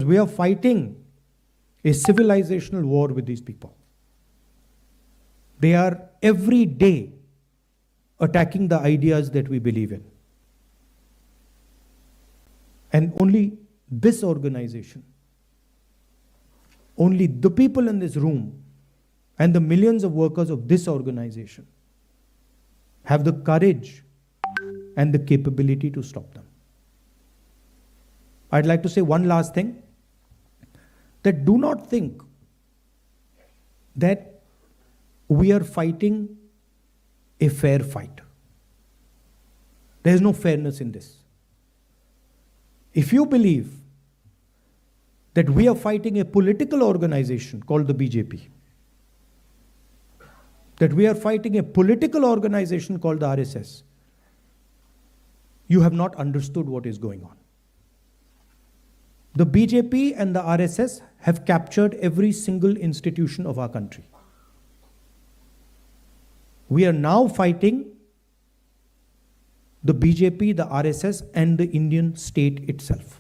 we are fighting a civilizational war with these people. They are every day attacking the ideas that we believe in. And only this organization, only the people in this room and the millions of workers of this organization have the courage and the capability to stop them. I'd like to say one last thing, that do not think that we are fighting a fair fight. There is no fairness in this. If you believe that we are fighting a political organization called the BJP, that we are fighting a political organization called the RSS, you have not understood what is going on. The BJP and the RSS have captured every single institution of our country. We are now fighting the BJP, the RSS, and the Indian state itself.